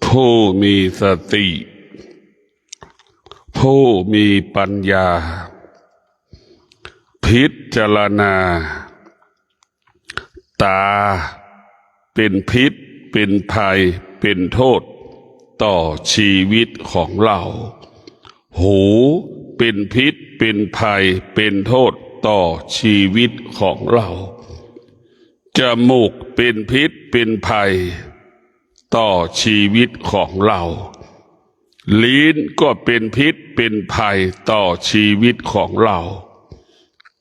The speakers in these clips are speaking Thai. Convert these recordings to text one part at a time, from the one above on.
ผู้มีสติผู้มีปัญญาพิจารณาตาเป็นพิษเป็นภัยเป็นโทษต่อชีวิตของเราหูเป็นพิษเป็นภัยเป็นโทษต่อชีวิตของเราจมูกเป็นพิษเป็นภัยต่อชีวิตของเราลิ้นก็เป็นพิษเป็นภัยต่อชีวิตของเรา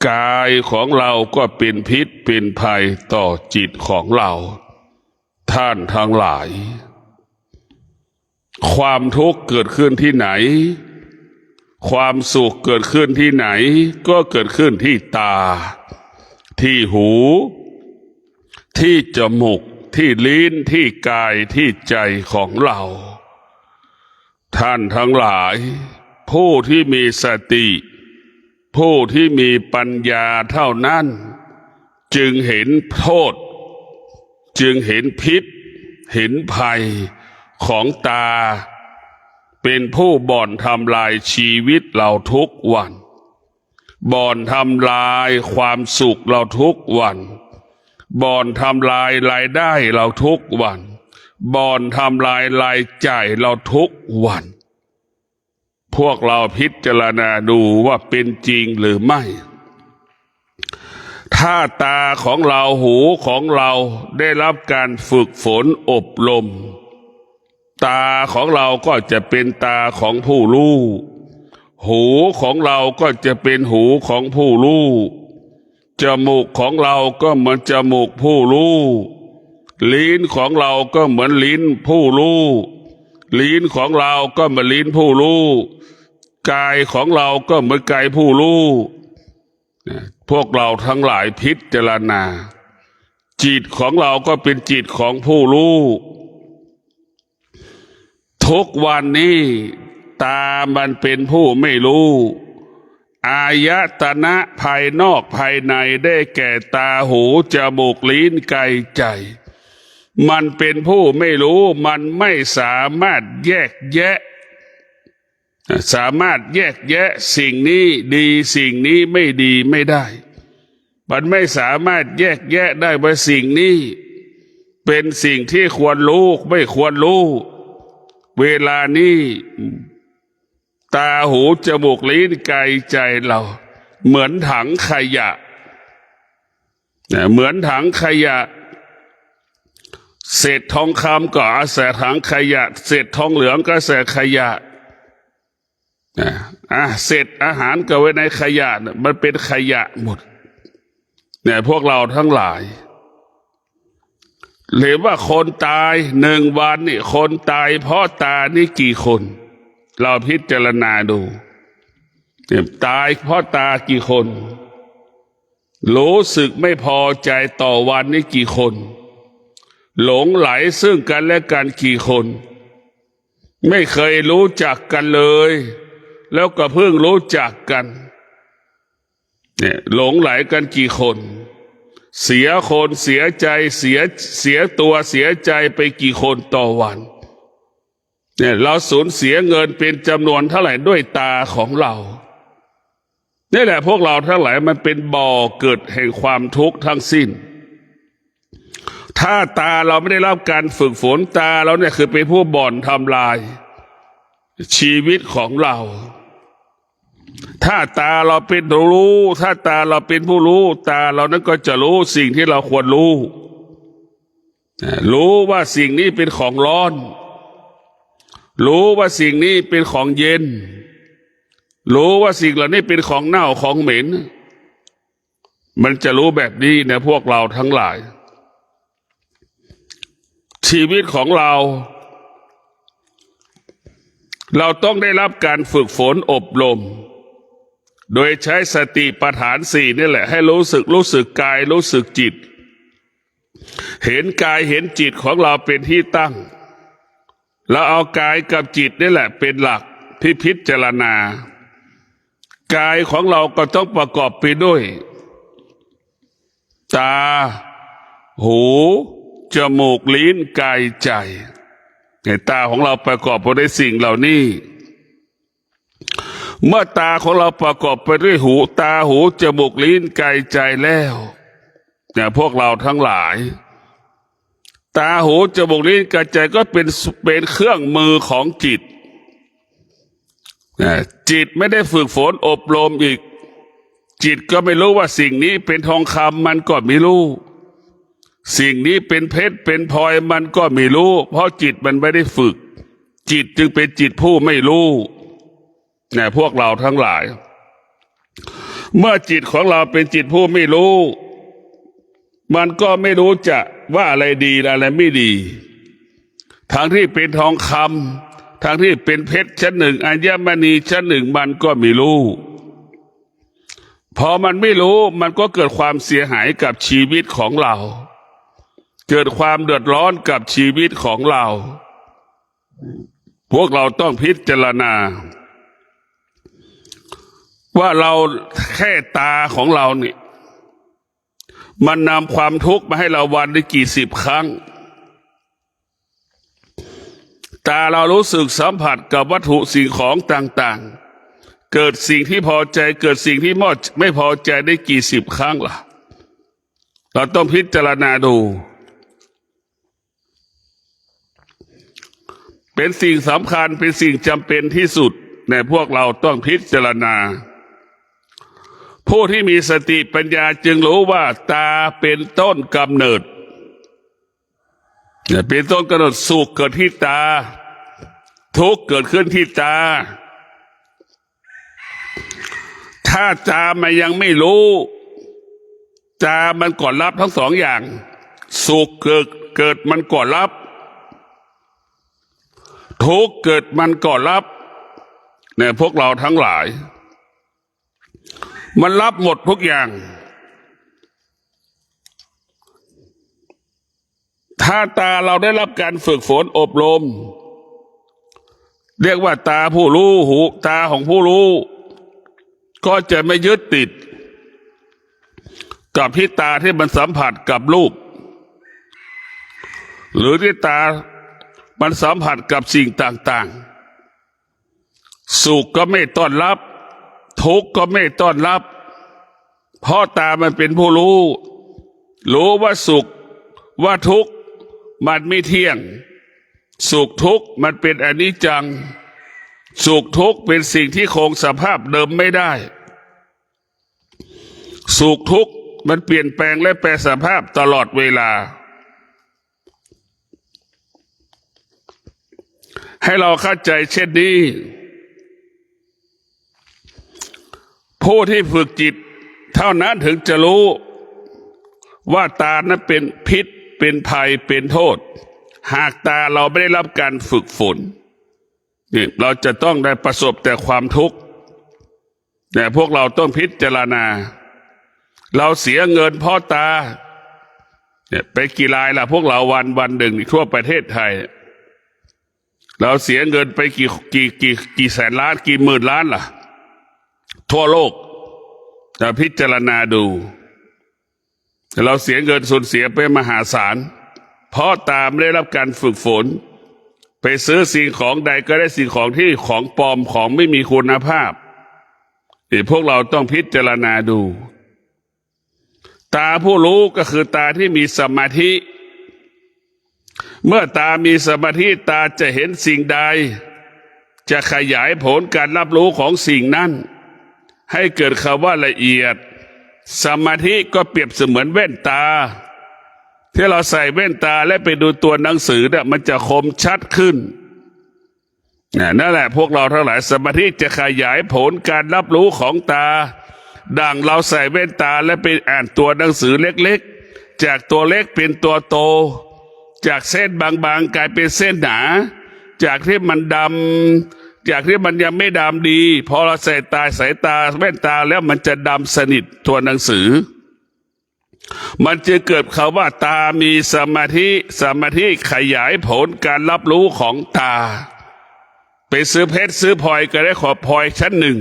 กายของเราก็เป็นพิษเป็นภัยต่อจิตของเราท่านทั้งหลายความทุกข์เกิดขึ้นที่ไหนความสุขเกิดขึ้นที่ไหนก็เกิดขึ้นที่ตาที่หูที่จมูกที่ลิ้นที่กายที่ใจของเราท่านทั้งหลายผู้ที่มีสติผู้ที่มีปัญญาเท่านั้นจึงเห็นโทษจึงเห็นพิษเห็นภัยของตาเป็นผู้บ่อนทำลายชีวิตเราทุกวันบ่อนทำลายความสุขเราทุกวันบ่อนทำลายรายได้เราทุกวันบ่อนทำลายรายจ่ายเราทุกวันพวกเราพิจารณาดูว่าเป็นจริงหรือไม่ถ้าตาของเราหูของเราได้รับการฝึกฝนอบรมตาของเราก็จะเป็นตาของผู้รู้หูของเราก็จะเป็นหูของผู้รู้จมูกของเราก็เหมือนจมูกผู้รู้ลิ้นของเราก็เหมือนลิ้นผู้รู้ลิ้นของเราก็เหมือนลิ้นผู้รู้กายของเราก็เหมือนกายผู้รู้พวกเราทั้งหลายพิจารณาจิตของเราก็เป็นจิตของผู้รู้ทุกวันนี้ตามันเป็นผู้ไม่รู้อายตนะภายนอกภายในได้แก่ตาหูจมูกลิ้นกายใจมันเป็นผู้ไม่รู้มันไม่สามารถแยกแยะสิ่งนี้ดีสิ่งนี้ไม่ดีไม่ได้มันไม่สามารถแยกแยะได้ว่าสิ่งนี้เป็นสิ่งที่ควรรู้ไม่ควรรู้เวลานี้ตาหูจมูกลิ้นกายใจเราเหมือนถังขยะเหมือนถังขยะเศษทองคำก็อาศัยถังขยะเศษทองเหลืองก็อาศัยขยะเศษอาหารก็ไว้ในขยะมันเป็นขยะหมดเนี่ยพวกเราทั้งหลายหรือว่าคนตาย1 วันนี่คนตายเพราะตานี่กี่คนเราพิจารณาดูตายเพราะตากี่คนรู้สึกไม่พอใจต่อวันนี้กี่คนหลงไหลซึ่งกันและกันกี่คนไม่เคยรู้จักกันเลยแล้วก็เพิ่งรู้จักกันเนี่ยหลงไหลกันกี่คนเสียคนเสียใจเสียตัวเสียใจไปกี่คนต่อวันเนี่ยเราสูญเสียเงินเป็นจำนวนเท่าไหร่ด้วยตาของเรานี่แหละพวกเราทั้งหลายมันเป็นบ่อเกิดแห่งความทุกข์ทั้งสิ้นถ้าตาเราไม่ได้รับการฝึกฝนตาเราเนี่ยคือเป็นผู้บ่อนทำลายชีวิตของเราถ้าตาเราเป็นผู้รู้ถ้าตาเราเป็นผู้รู้ตาเรานั้นก็จะรู้สิ่งที่เราควรรู้รู้ว่าสิ่งนี้เป็นของร้อนรู้ว่าสิ่งนี้เป็นของเย็นรู้ว่าสิ่งเหล่านี้เป็นของเน่าของเหม็นมันจะรู้แบบนี้นะพวกเราทั้งหลายชีวิตของเราต้องได้รับการฝึกฝนอบรมโดยใช้สติปัฏฐาน4นี่แหละให้รู้สึกกายรู้สึกจิตเห็นกายเห็นจิตของเราเป็นที่ตั้งแล้วเอากายกับจิตนี่แหละเป็นหลักพิจารณากายของเราก็ต้องประกอบไปด้วยตา หูจมูกลิ้นกายใจตาของเราประกอบไปด้วยสิ่งเหล่านี้เมื่อตาของเราประกอบไปด้วยหูตาหูจมูกลิ้นกายใจแล้วพวกเราทั้งหลายตาหูจมูกลิ้นกายใจก็เป็นเครื่องมือของจิตจิตไม่ได้ฝึกฝนอบรมอีกจิตก็ไม่รู้ว่าสิ่งนี้เป็นทองคำมันก็ไม่รู้สิ่งนี้เป็นเพชรเป็นพลอยมันก็ไม่รู้เพราะจิตมันไม่ได้ฝึกจิตจึงเป็นจิตผู้ไม่รู้พวกเราทั้งหลายเมื่อจิตของเราเป็นจิตผู้ไม่รู้มันก็ไม่รู้จะว่าอะไรดีอะไรไม่ดีทั้งที่เป็นทองคำทั้งที่เป็นเพชรชั้นหนึ่งอัญมณีชั้นหนึ่งมันก็ไม่รู้พอมันไม่รู้มันก็เกิดความเสียหายกับชีวิตของเราเกิดความเดือดร้อนกับชีวิตของเราพวกเราต้องพิจารณาว่าเราแค่ตาของเรานี่มันนำความทุกข์มาให้เราวันได้กี่สิบครั้งตาเรารู้สึกสัมผัสกับวัตถุสิ่งของต่างๆเกิดสิ่งที่พอใจเกิดสิ่งที่ไม่พอใจได้กี่สิบครั้งล่ะเราต้องพิจารณาดูเป็นสิ่งสำคัญเป็นสิ่งจำเป็นที่สุดในพวกเราต้องพิจารณาผู้ที่มีสติปัญญาจึงรู้ว่าตาเป็นต้นกำเนิดเป็นต้นกำเนิดสุขเกิดที่ตาทุกข์เกิดขึ้นที่ตาถ้าตามันยังไม่รู้ตามันก่อนรับทั้งสองอย่างสุขเกิดมันก่อนรับทุกข์เกิดมันก่อนรับพวกเราทั้งหลายมันรับหมดทุกอย่างถ้าตาเราได้รับการฝึกฝนอบรมเรียกว่าตาผู้รู้หูตาของผู้รู้ก็จะไม่ยึดติดกับที่ตาที่มันสัมผัสกับรูปหรือที่ตามันสัมผัสกับสิ่งต่างๆสุขก็ไม่ต้อนรับทุกข์ก็ไม่ต้อนรับเพราะตามันเป็นผู้รู้ว่าสุขว่าทุกข์มันไม่เที่ยงสุขทุกข์มันเป็นอนิจจังสุขทุกข์เป็นสิ่งที่คงสภาพเดิมไม่ได้สุขทุกข์มันเปลี่ยนแปลงและแปรสภาพตลอดเวลาให้เราเข้าใจเช่นนี้ผู้ที่ฝึกจิตเท่านั้นถึงจะรู้ว่าตานั้นเป็นพิษเป็นภัยเป็นโทษหากตาเราไม่ได้รับการฝึกฝนนี่เราจะต้องได้ประสบแต่ความทุกข์แต่พวกเราต้องพิจารณาเราเสียเงินเพราะตาไปกี่รายล่ะพวกเราวันหนึ่งทั่วประเทศไทยเราเสียเงินไปกี่แสนล้านกี่หมื่นล้านล่ะทั่วโลกจะพิจารณาดูเราเสียเงินสูญเสียไปมหาศาลเพราะตาไม่ได้รับการฝึกฝนไปซื้อสิ่งของใดก็ได้สิ่งของที่ของปลอมของไม่มีคุณภาพพวกเราต้องพิจารณาดูตาผู้รู้ก็คือตาที่มีสมาธิเมื่อตามีสมาธิตาจะเห็นสิ่งใดจะขยายผลการรับรู้ของสิ่งนั้นให้เกิดคำว่าละเอียดสมาธิก็เปรียบเสมือนแว่นตาที่เราใส่แว่นตาและไปดูตัวหนังสือเนี่ยมันจะคมชัดขึ้นนั่นแหละพวกเราทั้งหลายสมาธิจะขยายผลการรับรู้ของตาดังเราใส่แว่นตาและไปอ่านตัวหนังสือเล็กๆจากตัวเล็กเป็นตัวโตจากเส้นบางๆกลายเป็นเส้นหนาจากที่มันดำจากที่มันยังไม่ดำดีพอเราใส่สายตาแว่นตาแล้วมันจะดำสนิทตัวหนังสือมันจะเกิดคำว่าตามีสมาธิขยายผลการรับรู้ของตาไปซื้อเพชรซื้อพลอยก็ได้ขอพลอยชั้นหนึ่ง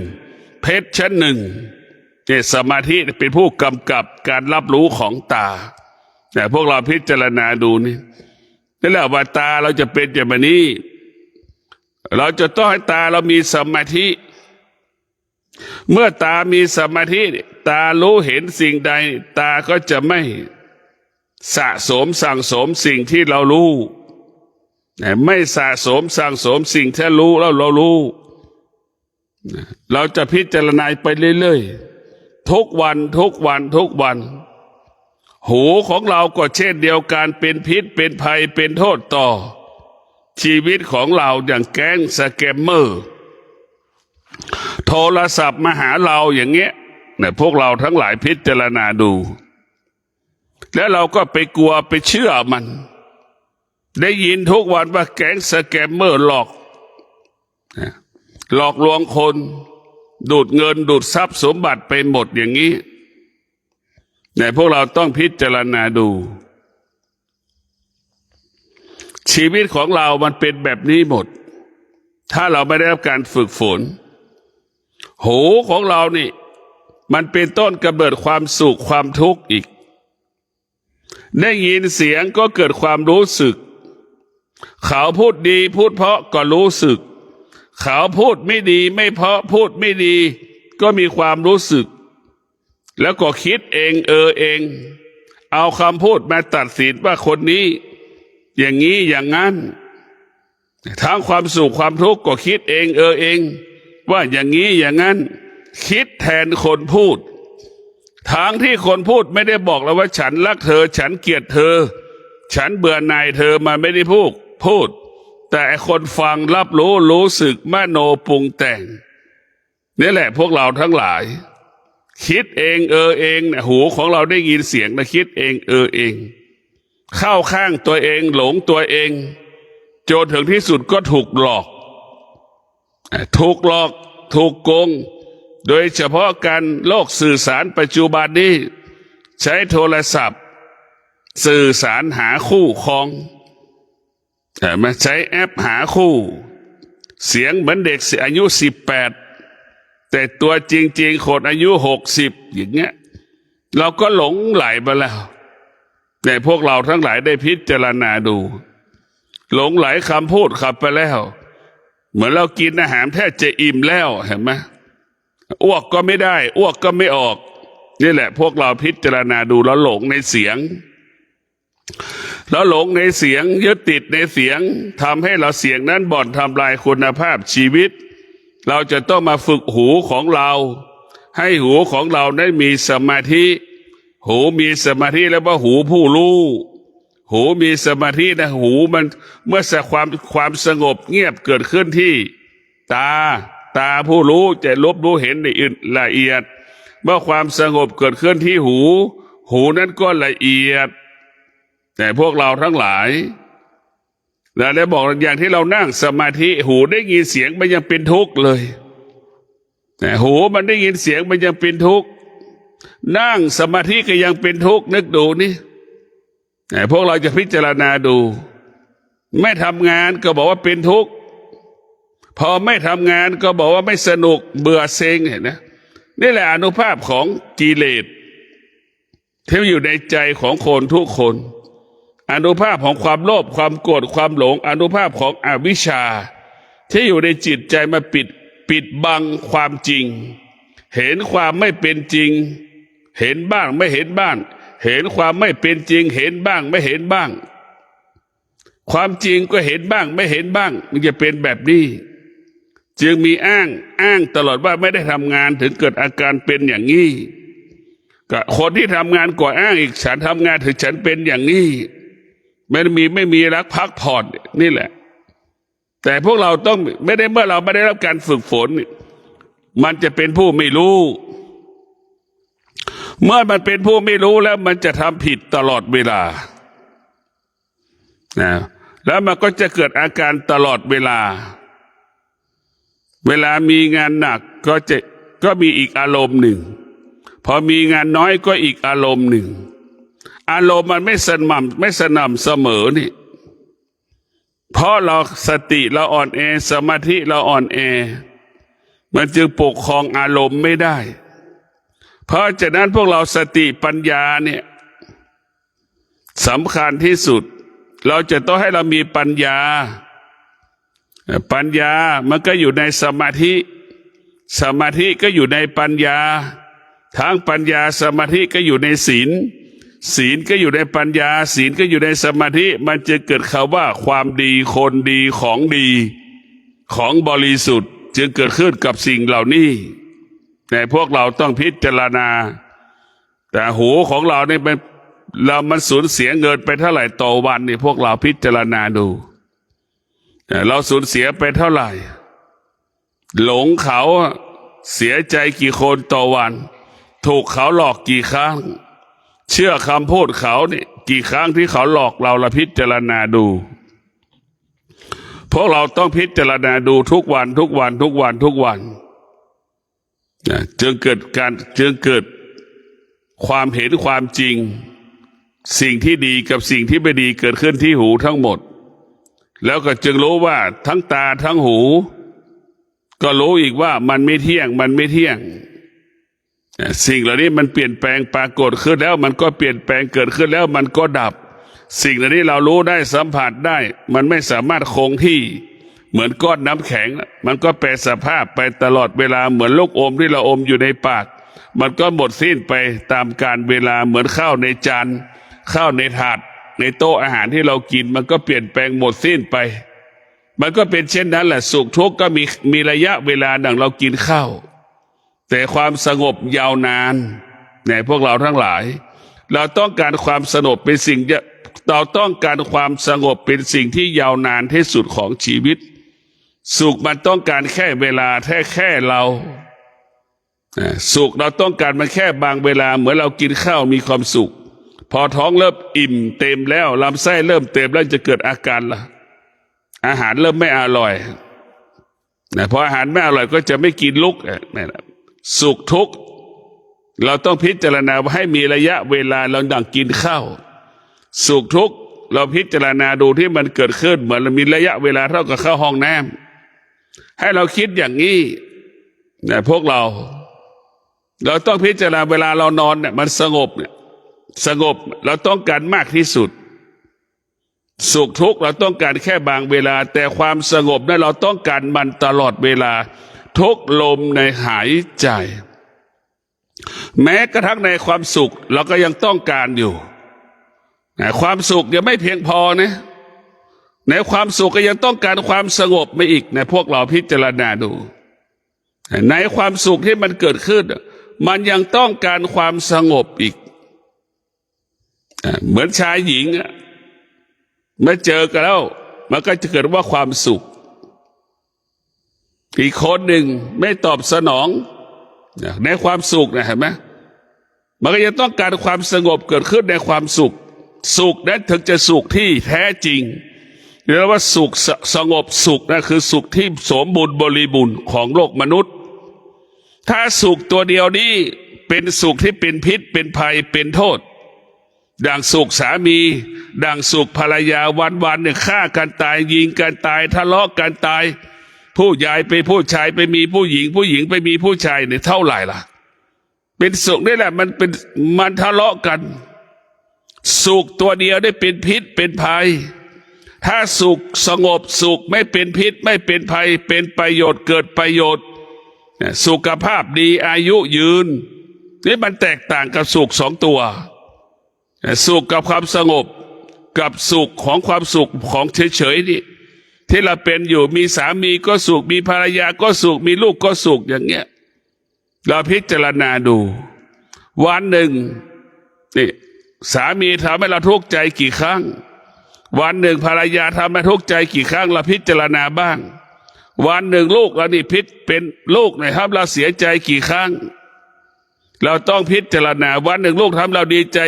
เพชรชั้นหนึ่งสมาธิเป็นผู้กำกับการรับรู้ของตา แต่พวกเราพิจารณาดูนี่นั่นแหละว่าตาเราจะเป็นอย่างนี้เราจะต้องให้ตาเรามีสมาธิเมื่อตามีสมาธิตารู้เห็นสิ่งใดตาก็จะไม่สะสมสั่งสมสิ่งที่เรารู้ไม่สะสมสั่งสมสิ่งที่รู้แล้วเรารู้เราจะพิจารณาไปเรื่อยๆทุกวันทุกวันทุกวันหูของเราก็เช่นเดียวกันเป็นพิษเป็นภัยเป็นโทษต่อชีวิตของเราอย่างแก๊งสแกมเมอร์โทรศัพท์มาหาเราอย่างเงี้ยเนี่ยพวกเราทั้งหลายพิจารณาดูแล้วเราก็ไปกลัวไปเชื่อมันได้ยินทุกวันว่าแก๊งสแกมเมอร์หลอกลวงคนดูดเงินดูดทรัพย์สมบัติไปหมดอย่างนี้เนี่ยพวกเราต้องพิจารณาดูชีวิตของเรามันเป็นแบบนี้หมดถ้าเราไม่ได้รับการฝึกฝนหูของเรานี่มันเป็นต้นกำเนิดความสุขความทุกข์อีกได้ยินเสียงก็เกิดความรู้สึกเขาพูดดีพูดเพราะก็รู้สึกเขาพูดไม่ดีไม่เพราะพูดไม่ดีก็มีความรู้สึกแล้วก็คิดเองเองเอาคำพูดมาตัดสินว่าคนนี้อย่างนี้อย่างนั้นทั้งความสุขความทุกข์ก็คิดเองเองว่าอย่างนี้อย่างนั้นคิดแทนคนพูดทางที่คนพูดไม่ได้บอกแล้วว่าฉันรักเธอฉันเกลียดเธอฉันเบื่อหน่ายเธอมาไม่ได้พูดแต่คนฟังรับรู้สึกมโนปรุงแต่งนี่แหละพวกเราทั้งหลายคิดเองเองเนี่ยหูของเราได้ยินเสียงนะคิดเองเองเข้าข้างตัวเองหลงตัวเองจนถึงที่สุดก็ถูกหลอกถูกโกงโดยเฉพาะการโลกสื่อสารปัจจุบันนี้ใช้โทรศัพท์สื่อสารหาคู่ครองมาใช้แอปหาคู่เสียงเหมือนเด็กอายุ18แต่ตัวจริงๆคนอายุ60อย่างเงี้ยเราก็หลงไหลไปแล้วแต่พวกเราทั้งหลายได้พิจารณาดูหลงไหลคำพูดขับไปแล้วเหมือนเรากินอาหารแทบจะอิ่มแล้วเห็นไหมอ้วกก็ไม่ได้อ้วกก็ไม่ออกนี่แหละพวกเราพิจารณาดูแล้วหลงในเสียงแล้วหลงในเสียงยึดติดในเสียงทำให้เราเสียงนั้นบ่อนทำลายคุณภาพชีวิตเราจะต้องมาฝึกหูของเราให้หูของเราได้มีสมาธิหูมีสมาธิแล้วว่าหูผู้รู้หูมีสมาธินะหูมันเมื่อความสงบเงียบเกิดขึ้นที่ตาผู้รู้จะรู้เห็นในละเอียดเมื่อความสงบเกิดขึ้นที่หูนั้นก็ละเอียดแต่พวกเราทั้งหลายเราได้บอกอย่างที่เรานั่งสมาธิหูได้ยินเสียงมันยังเป็นทุกข์เลยแต่หูมันได้ยินเสียงมันยังเป็นทุกข์นั่งสมาธิก็ยังเป็นทุกข์นึกดูนี่แต่พวกเราจะพิจารณาดูไม่ทำงานก็บอกว่าเป็นทุกข์พอไม่ทำงานก็บอกว่าไม่สนุกเบื่อเซ็งเห็นนะนี่แหละอานุภาพของกิเลสที่อยู่ในใจของคนทุกคนอานุภาพของความโลภความโกรธความหลงอานุภาพของอวิชชาที่อยู่ในจิตใจมาปิดบังความจริงเห็นความไม่เป็นจริงเห็นบ้างไม่เห็นบ้างเห็นความไม่เป็นจริงเห็นบ้างไม่เห็นบ้างความจริงก็เห็นบ้างไม่เห็นบ้างมันจะเป็นแบบนี้จึงมีอ้างตลอดว่าไม่ได้ทำงานถึงเกิดอาการเป็นอย่างนี้ก็คนที่ทำงานก็อ้างอีกฉันทำงานถึงฉันเป็นอย่างนี้ไม่มีรักพักผ่อนนี่แหละแต่พวกเราต้องไม่ได้เมื่อเราไม่ได้รับการฝึกฝนมันจะเป็นผู้ไม่รู้เมื่อมันเป็นผู้ไม่รู้แล้วมันจะทำผิดตลอดเวลานะแล้วมันก็จะเกิดอาการตลอดเวลามีงานหนักก็มีอีกอารมณ์หนึ่งพอมีงานน้อยก็อีกอารมณ์หนึ่งอารมณ์มันไม่สม่ำเสมอนี่เพราะเราสติเราอ่อนแอสมาธิเราอ่อนแอมันจึงปกครองอารมณ์ไม่ได้เพราะฉะนั้นพวกเราสติปัญญาเนี่ย สำคัญที่สุดเราจะต้องให้เรามีปัญญาปัญญามันก็อยู่ในสมาธิสมาธิก็อยู่ในปัญญาทั้งปัญญาสมาธิก็อยู่ในศีลศีลก็อยู่ในปัญญาศีลก็อยู่ในสมาธิมันจะเกิดคำว่าความดีคนดีของดีของบริสุทธิ์จึงเกิดขึ้นกับสิ่งเหล่านี้แต่พวกเราต้องพิจารณาแต่หูของเราเนี่ยมันสูญเสียเงินไปเท่าไหร่ต่อวันนี่พวกเราพิจารณาดูเราสูญเสียไปเท่าไหร่หลงเขาเสียใจกี่คนต่อวันถูกเขาหลอกกี่ครั้งเชื่อคำพูดเขานี่กี่ครั้งที่เขาหลอกเราละพิจารณาดูพวกเราต้องพิจารณาดูทุกวันทุกวันทุกวันทุกวันจึงเกิดความเห็นความจริงสิ่งที่ดีกับสิ่งที่ไม่ดีเกิดขึ้นที่หูทั้งหมดแล้วก็จึงรู้ว่าทั้งตาทั้งหูก็รู้อีกว่ามันไม่เที่ยงมันไม่เที่ยงสิ่งเหล่านี้มันเปลี่ยนแปลงปรากฏขึ้นแล้วมันก็เปลี่ยนแปลงเกิดขึ้นแล้วมันก็ดับสิ่งเหล่านี้เรารู้ได้สัมผัสได้มันไม่สามารถคงที่เหมือนก้อนน้ำแข็งมันก็แปรสภาพไปตลอดเวลาเหมือนลูกอมที่เราอมอยู่ในปากมันก็หมดสิ้นไปตามกาลเวลาเหมือนข้าวในจานข้าวในถาดในโต๊ะอาหารที่เรากินมันก็เปลี่ยนแปลงหมดสิ้นไปมันก็เป็นเช่นนั้นแหละสุขทุกข์ก็มีระยะเวลาดังเรากินข้าวแต่ความสงบยาวนานในพวกเราทั้งหลายเราต้องการความสงบเป็นสิ่งเราต้องการความสงบเป็นสิ่งที่ยาวนานที่สุดของชีวิตสุขมันต้องการแค่เวลาแค่เราสุขเราต้องการมันแค่บางเวลาเหมือนเรากินข้าวมีความสุขพอท้องเริ่มอิ่มเต็มแล้วลำไส้เริ่มเต็มแล้วจะเกิดอาการละอาหารเริ่มไม่อร่อยพออาหารไม่อร่อยก็จะไม่กินลุกสุขทุกข์เราต้องพิจารณาให้มีระยะเวลาเราดังกินข้าวสุขทุกข์เราพิจารณาดูที่มันเกิดขึ้นเหมือนมีระยะเวลาเท่ากับเข้าห้องน้ำให้เราคิดอย่างนี้พวกเราต้องพิจารณาเวลาเรานอนเนี่ยมันสงบเราต้องการมากที่สุดสุขทุกข์เราต้องการแค่บางเวลาแต่ความสงบนั้นเราต้องการมันตลอดเวลาทุกลมในหายใจแม้กระทั่งในความสุขเราก็ยังต้องการอยู่ความสุขยังไม่เพียงพอนะในความสุขก็ยังต้องการความสงบไม่อีกในพวกเราพิจารณาดูในความสุขที่มันเกิดขึ้นมันยังต้องการความสงบอีกเหมือนชายหญิงเมื่อเจอกันแล้วมันก็จะเกิดว่าความสุขอีกคนหนึ่งไม่ตอบสนองในความสุขนะเห็นไหมมันก็จะต้องการความสงบเกิดขึ้นในความสุขสุขนั้นถึงจะสุขที่แท้จริงเรียกว่าสุขสงบสุขนะคือสุขที่สมบูรณ์บริบูรณ์ของโลกมนุษย์ถ้าสุขตัวเดียวนี้เป็นสุขที่เป็นพิษเป็นภัยเป็นโทษดังสุขสามีดังสุขภรรยาวันเนี่ยฆ่ากันตายยิงกันตายทะเลาะกันตายผู้ใหญ่ไปผู้ชายไปมีผู้หญิงผู้หญิงไปมีผู้ชายเนี่ยเท่าไหร่ล่ะเป็นสุขนี่แหละมันทะเลาะกันสุขตัวเดียวได้เป็นพิษเป็นภัยถ้าสุขสงบสุขไม่เป็นพิษไม่เป็นภัยเป็นประโยชน์เกิดประโยชน์สุขภาพดีอายุยืนนี่มันแตกต่างกับสุขสองตัวสุขกับความสงบกับสุขของความสุขของเฉยๆนี่ที่เราเป็นอยู่มีสามีก็สุขมีภรรยาก็สุขมีลูกก็สุขอย่างเงี้ยเราพิจารณาดูวันหนึ่งนี่สามีทำให้เราทุกข์ใจกี่ครั้งวันหนึ่งภรรยาทำให้ทุกข์ใจกี่ครั้งเราพิจารณาบ้างวันหนึ่งลูกเรานี่เป็นลูกนะครับเราเสียใจกี่ครั้งเราต้องพิจารณาวันหนึ่งลูกทำเราดีใจ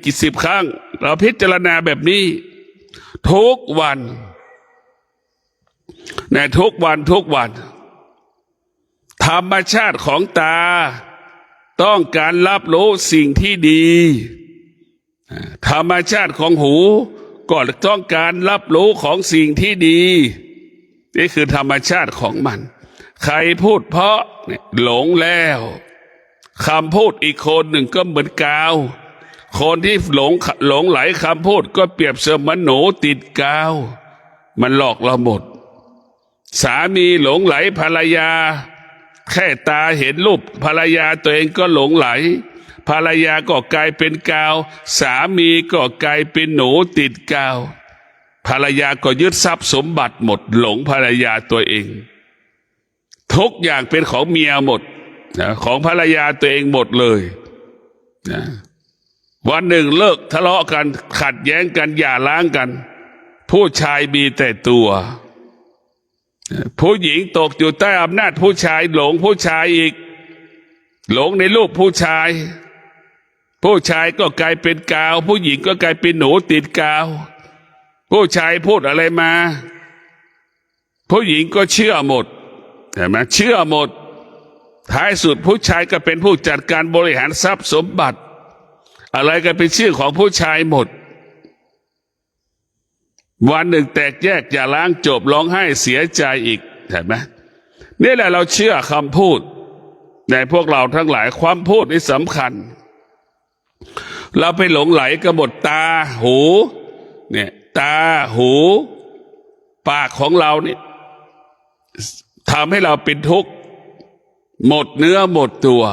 กี่สิบครั้งเราพิจารณาแบบนี้ทุกวันในทุกวันธรรมชาติของตาต้องการรับรู้สิ่งที่ดีธรรมชาติของหูก็ต้องการรับรู้ของสิ่งที่ดีนี่คือธรรมชาติของมันใครพูดเพราะหลงแล้วคำพูดอีกคนหนึ่งก็เหมือนกาว คนที่หลงไหลคำพูดก็เปรียบเสมือนหนูติดกาวมันหลอกเราหมดสามีหลงไหลภรรยาแค่ตาเห็นรูปภรรยาตัวเองก็หลงไหลภรรยาก็กลายเป็นกาวสามีก็กลายเป็นหนูติดกาวภรรยาก็ยึดทรัพย์สมบัติหมดหลงภรรยาตัวเองทุกอย่างเป็นของเมียหมดนะของภรรยาตัวเองหมดเลยนะวันหนึ่งเลิกทะเลาะกันขัดแย้งกันหย่าร้างกันผู้ชายมีแต่ตัวผู้หญิงตกอยู่ใต้อำนาจผู้ชายหลงผู้ชายอีกหลงในรูปผู้ชายผู้ชายก็กลายเป็นกาวผู้หญิงก็กลายเป็นหนูติดกาวผู้ชายพูดอะไรมาผู้หญิงก็เชื่อหมดเห็นไหมเชื่อหมดท้ายสุดผู้ชายก็เป็นผู้จัดการบริหารทรัพย์สมบัติอะไรก็เป็นชื่อของผู้ชายหมดวันหนึ่งแตกแยกอย่าล้างจบร้องไห้เสียใจอีกเห็นไหมนี่แหละเราเชื่อคำพูดในพวกเราทั้งหลายความพูดนี่สำคัญเราไปหลงไหลกับหมดตาหูเนี่ยตาหูปากของเรานี่ทำให้เราเป็นทุกข์หมดเนื้อหมดตัว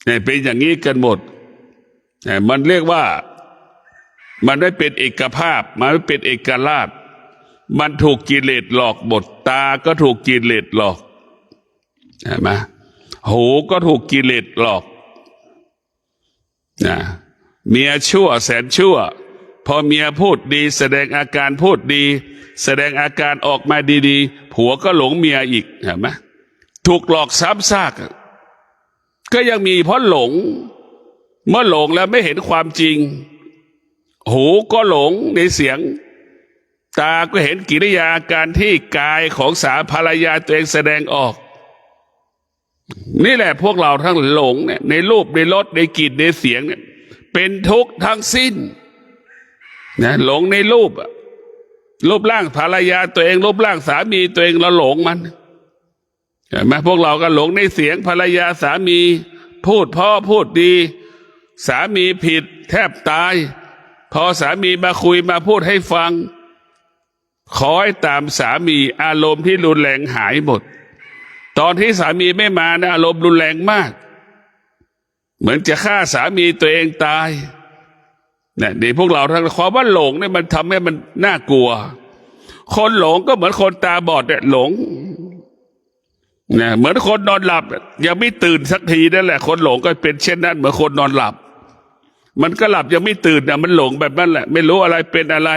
เนี่ยเป็นอย่างนี้กันหมดมันเรียกว่ามันไม่เป็นเอกภาพมันไม่เป็นเอกราชมันถูกกิเลสหลอกหมดตาก็ถูกกิเลสหลอกเห็นไหมหูก็ถูกกิเลสหลอกนะเมียชั่วแสนชั่วพอเมียพูดดีแสดงอาการพูดดีแสดงอาการออกมาดีๆผัวก็หลงเมียอีกเห็นไหมถูกหลอกซ้ำซากก็ยังมีเพราะหลงเมื่อหลงแล้วไม่เห็นความจริงหูก็หลงในเสียงตาก็เห็นกิริยาอาการที่กายของสาภรรยาตัวเองแสดงออกนี่แหละพวกเราทั้งหลงเนี่ยในรูปในรสในกลิ่นในเสียงเนี่ยเป็นทุกข์ทั้งสิ้นนะหลงในรูปร่างภรรยาตัวเองรูปร่างสามีตัวเองเราหลงมันเห็นไหมพวกเราก็หลงในเสียงภรรยาสามีพูดพ่อพูดดีสามีผิดแทบตายพอสามีมาคุยมาพูดให้ฟังขอให้ตามสามีอารมณ์ที่รุนแรงหายหมดตอนที่สามีไม่มานะอารมณ์รุนแรงมากเหมือนจะฆ่าสามีตัวเองตายนี่พวกเราทั้งความว่าหลงเนี่ยมันทำให้มันน่ากลัวคนหลงก็เหมือนคนตาบอดเนี่ยหลงเหมือนคนนอนหลับยังไม่ตื่นสักทีนั่นแหละคนหลงก็เป็นเช่นนั้นเหมือนคนนอนหลับมันก็หลับยังไม่ตื่นมันหลงแบบนั้นแหละไม่รู้อะไรเป็นอะไร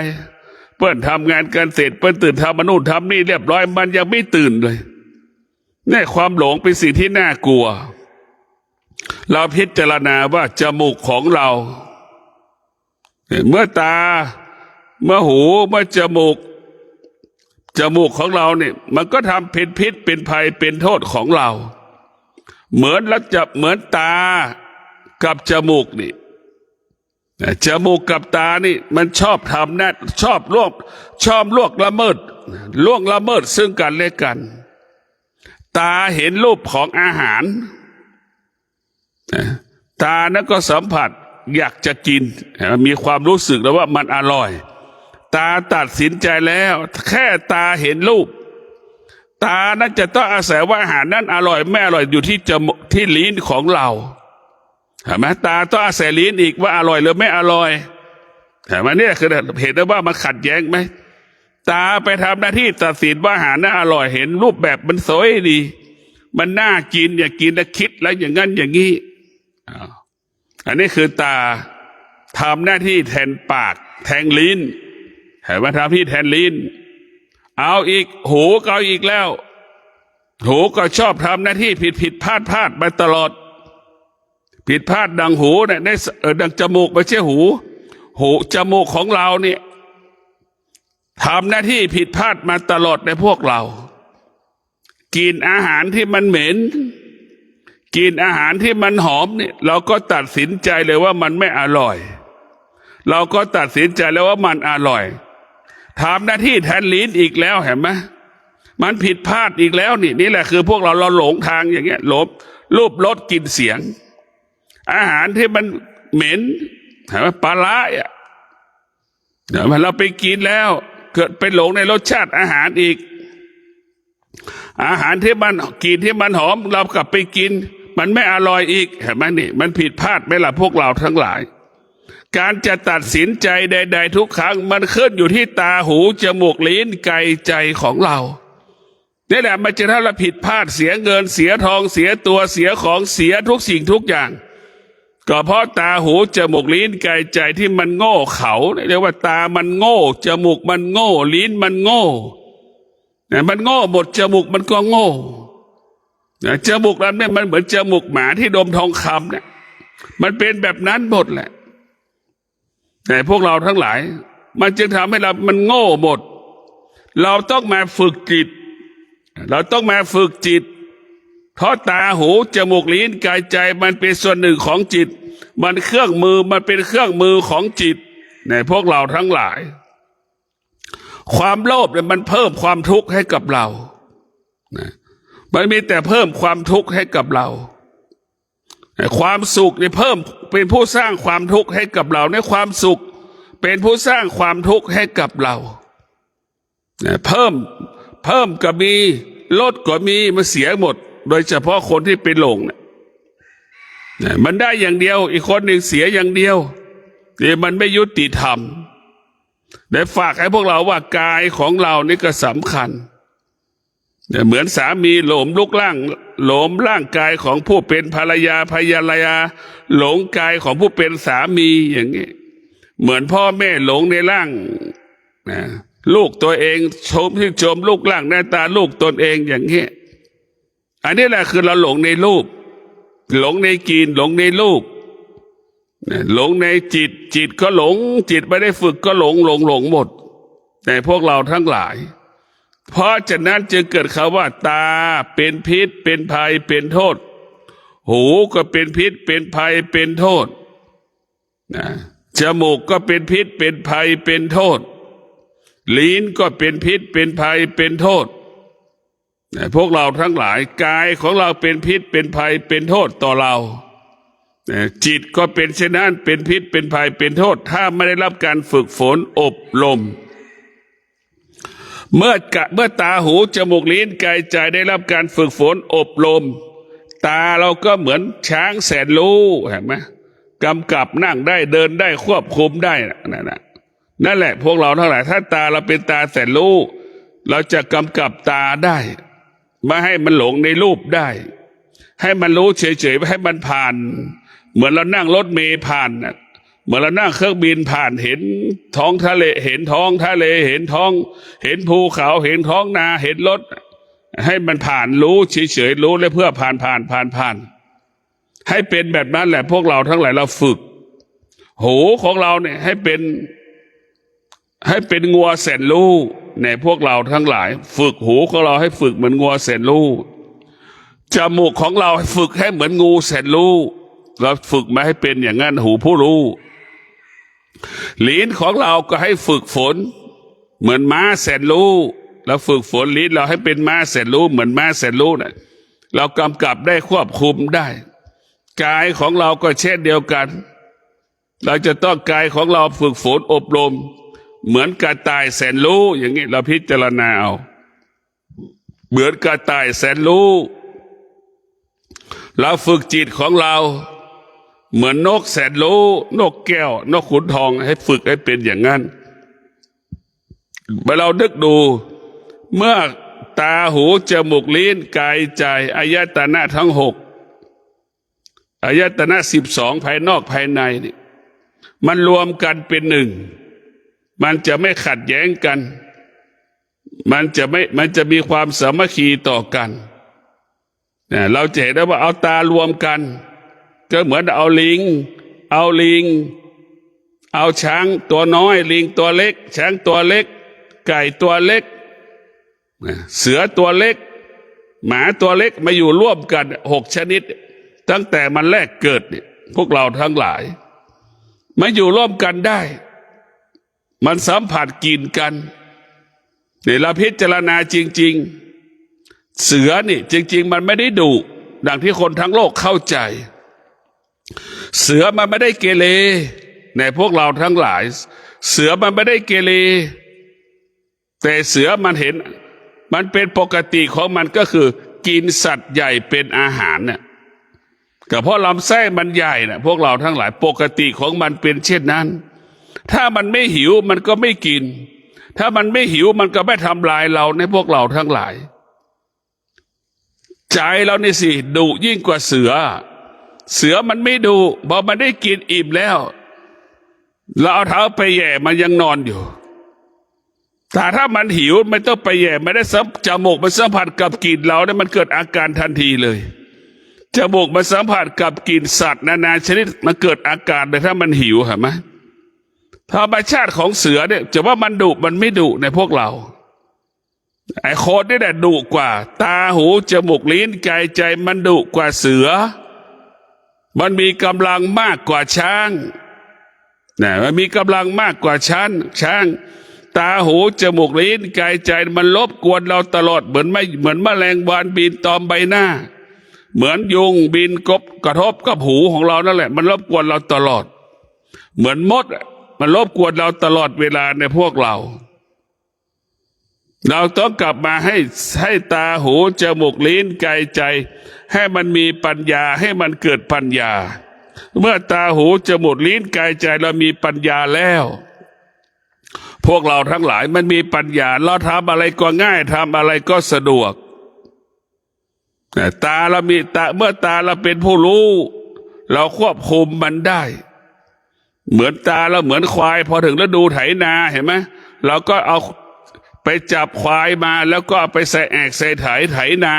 เปิ้นทำงานกันเสร็จเปิ้นตื่นทำมนุษย์ทำนี่เรียบร้อยมันยังไม่ตื่นเลยนี่ความหลงเป็นสิ่งที่น่ากลัวเราพิจารณาว่าจมูกของเราเมื่อตาเมื่อหูเมื่อจมูกของเราเนี่ยมันก็ทำเป็นพิษเป็นภัยเป็นโทษของเราเหมือนตากับจมูกนี่จมูกกับตานี่มันชอบทำนะชอบล่วงละเมิดซึ่งกันและกันตาเห็นรูปของอาหารตานั้นก็สัมผัสอยากจะกินมีความรู้สึกแล้วว่ามันอร่อยตาตัดสินใจแล้วแค่ตาเห็นรูปตานั้นจะต้องอาศัยว่าอาหารนั้นอร่อยไม่อร่อยอยู่ที่จมูกที่ลิ้นของเราเห็นไหมตาต้องอาศัยลิ้นอีกว่าอร่อยหรือไม่อร่อยเห็นไหมเนี่ยคือเห็นได้ว่ามันขัดแย้งไหมตาไปทำหน้าที่ตัดสินว่าอาหารนั้นอร่อยเห็นรูปแบบมันสวยดีมันน่ากินอยากกินแล้วคิดแล้วอย่างนั้นอย่างนี้อันนี้คือตาทำหน้าที่แทนปากแทนลิ้นเห็นไหมทำที่แทนลิ้นเอาอีกหูก็เอาอีกแล้วหูก็ชอบทำหน้าที่ผิดพลาดมาตลอดผิดพลาดดังหูเนี่ยได้ดังจมูกไม่ใช่หูจมูกของเราเนี่ยทำหน้าที่ผิดพลาดมาตลอดในพวกเรากินอาหารที่มันเหม็นกินอาหารที่มันหอมเนี่ยเราก็ตัดสินใจเลยว่ามันไม่อร่อยเราก็ตัดสินใจแล้วว่ามันอร่อยทำหน้าที่แทนลิ้นอีกแล้วเห็นไหมมันผิดพลาดอีกแล้วนี่แหละคือพวกเราหลงทางอย่างเงี้ยรูปรสกลิ่นเสียงอาหารที่มัน เหม็นเห็นไหมปลาร้าอ่ะเดี๋ยวเราไปกินแล้วเกิดไปหลงในรสชาติอาหารอีกอาหารที่มันกินที่มันหอมเรากลับไปกินมันไม่อร่อยอีกเห็นไหมนี่มันผิดพลาดไหมล่ะพวกเราทั้งหลายการจะตัดสินใจใดๆทุกครั้งมันขึ้นอยู่ที่ตาหูจมูกลิ้นกายใจของเรานี่แหละมันจะทำให้เราผิดพลาดเสียเงินเสียทองเสียตัวเสียของเสียทุกสิ่งทุกอย่างก็เพราะตาหูจมูกลิ้นกายใจที่มันโง่เขาเรียกว่าตามันโง่จมูกมันโง่ลิ้นมันโง่เนี่ยมันโง่หมดจมูกมันก็โง่จมูกนั้นเนี่ยมันเหมือนจมูกหมาที่ดมทองคำเนี่ยมันเป็นแบบนั้นหมดแหละแต่พวกเราทั้งหลายมันจึงทำให้เรามันโง่หมดเราต้องมาฝึกจิตเราต้องมาฝึกจิตเพราะตาหูจมูกลิ้นกายใจมันเป็นส่วนหนึ่งของจิตมันเครื่องมือมันเป็นเครื่องมือของจิตในพวกเราทั้งหลายความโลภเนี่ยมันเพิ่มความทุกข์ให้กับเรามันมีแต่เพิ่มความทุกข์ให้กับเราความสุขเนี่ยเพิ่มเป็นผู้สร้างความทุกข์ให้กับเราในความสุขเป็นผู้สร้างความทุกข์ให้กับเราเพิ่มก็มีลดก็มีมันเสียหมดโดยเฉพาะคนที่เป็นหลงเนี่ยมันได้อย่างเดียวอีกคนหนึ่งเสียอย่างเดียวนี่มันไม่ยุติธรรมได้ฝากให้พวกเราว่ากายของเรานี่ก็สำคัญเหมือนสามีหลงร่างกายของผู้เป็นภรรยาหลงกายของผู้เป็นสามีอย่างนี้เหมือนพ่อแม่หลงในร่างลูกตัวเองชมลูกร่างหน้าตาลูกตนเองอย่างนี้อันนี้แหละคือเราหลงในรูปหลงในกินหลงในรูปหลงในจิตก็หลงจิตไม่ได้ฝึกก็หลงหมดแต่พวกเราทั้งหลายเพราะฉะนั้นจึงเกิดคำว่าตาเป็นพิษเป็นภัยเป็นโทษหูก็เป็นพิษเป็นภัยเป็นโทษจมูกก็เป็นพิษเป็นภัยเป็นโทษลิ้นก็เป็นพิษเป็นภัยเป็นโทษพวกเราทั้งหลายกายของเราเป็นพิษเป็นภัยเป็นโทษต่อเราจิตก็เป็นเช่นนั้นเป็นพิษเป็นภัยเป็นโทษถ้าไม่ได้รับการฝึกฝนอบรมเมื่อตาหูจมูกลิ้นกายใจได้รับการฝึกฝนอบรมตาเราก็เหมือนช้างแสนรู้เห็นไหมกำกับนั่งได้เดินได้ควบคุมได้นั่นแหละพวกเราทั้งหลายถ้าตาเราเป็นตาแสนรู้เราจะกำกับตาได้ไม่ให้มันหลงในรูปได้ให้มันรู้เฉยๆให้มันผ่านเหมือนเรานั่งรถเมล์ผ่านเหมือนเรานั่งเครื่องบินผ่านเห็นท้องทะเลเห็นท้องทะเลเห็นภูเขาเห็นท้องนาเห็นรถให้มันผ่านรู้เฉยๆรู้แล้วเพื่อผ่านให้เป็นแบบนั้นแหละพวกเราทั้งหลายเราฝึกหูของเราเนี่ยให้เป็นงัวแสนรู้ในพวกเราทั้งหลายฝึกหูของเราให้ฝึกเหมือนงัวแสนรู้จมูกของเราฝึกให้เหมือนงูแสนรู้เราฝึกมาให้เป็นอย่างนั้นหูผู้รู้ลิ้นของเราก็ให้ฝึกฝนเหมือนม้าแสนรู้เราฝึกฝนลิ้นเราให้เป็นม้าแสนรู้เหมือนม้าแสนรู้น่ะเรากำกับได้ควบคุมได้กายของเราก็เช่นเดียวกันเราจะต้องกายของเราฝึกฝนอบรมเหมือนกระต่ายแสนรู้อย่างนี้เราพิจารณาเอาเหมือนกระต่ายแสนรู้เราฝึกจิตของเราเหมือนนกแสนรู้นกแก้วนกขุนทองให้ฝึกให้เป็นอย่างนั้นเมื่อเรานึกดูเมื่อตาหูจมูกลิ้นกายใจอายตนะทั้ง6อายตนะ12ภายนอกภายในนี่มันรวมกันเป็นหนึ่งมันจะไม่ขัดแย้งกันมันจะมีความสามัคคีต่อกันเราจะเห็นได้ว่าเอาตารวมกันก็เหมือนเอาลิงเอาช้างตัวน้อยลิงตัวเล็กช้างตัวเล็กไก่ตัวเล็กเสือตัวเล็กหมาตัวเล็กมาอยู่ร่วมกัน6ชนิดตั้งแต่มันแรกเกิดพวกเราทั้งหลายมาอยู่ร่วมกันได้มันสัมผัสกลิ่นกันเนี่ยเราพิจารณาจริงๆเสือนี่จริงๆมันไม่ได้ดุดังที่คนทั้งโลกเข้าใจ เสือมันไม่ได้เกเรในพวกเราทั้งหลายเสือมันไม่ได้เกเรแต่เสือมันเห็นมันเป็นปกติของมันก็คือกินสัตว์ใหญ่เป็นอาหารเนี่ยก็เพราะลำไส้มันใหญ่นะพวกเราทั้งหลายปกติของมันเป็นเช่นนั้นถ้ามันไม่หิวมันก็ไม่กินถ้ามันไม่หิวมันก็ไม่ทำลายเราในพวกเราทั้งหลายใจเรานี่สิดุยิ่งกว่าเสือเสือมันไม่ดุพอมันได้กินอิ่มแล้วเราเอาเท้าไปแย่มันยังนอนอยู่แต่ถ้ามันหิวไม่ต้องไปแย่ไม่ได้จมูกมันสัมผัสกับกลิ่นเราเนี่ยมันเกิดอาการทันทีเลยจมูกมันสัมผัสกับกลิ่นสัตว์นานาชนิดมันเกิดอาการเลยถ้ามันหิวเห็นไหมธรรมชาติของเสือเนี่ยจะว่ามันดุมันไม่ดุในพวกเราไอ้โคตรนี่แหละดุกว่าตาหูจมูกลิ้นกายใจมันดุกว่าเสือมันมีกำลังมากกว่าช้างนะมันมีกำลังมากกว่าช้างตาหูจมูกลิ้นกายใจมันรบกวนเราตลอดเหมือนแมลงวันบินตอมใบหน้าเหมือนยุงบินกระทบกับหูของเรานั่นแหละมันรบกวนเราตลอดเหมือนมดมันรบกวนเราตลอดเวลาในพวกเราต้องกลับมาให้ตาหูจมูกลิ้นกายใจให้มันมีปัญญาให้มันเกิดปัญญาเมื่อตาหูจมูกลิ้นกายใจเรามีปัญญาแล้วพวกเราทั้งหลายมันมีปัญญาเราทำอะไรก็ง่ายทำอะไรก็สะดวกตาเรามีเมื่อตาเราเป็นผู้รู้เราควบคุมมันได้เหมือนตาเราเหมือนควายพอถึงฤดูไถนาเห็นไหมเราก็เอาไปจับควายมาแล้วก็เอาไปใส่แอกใส่ไถนา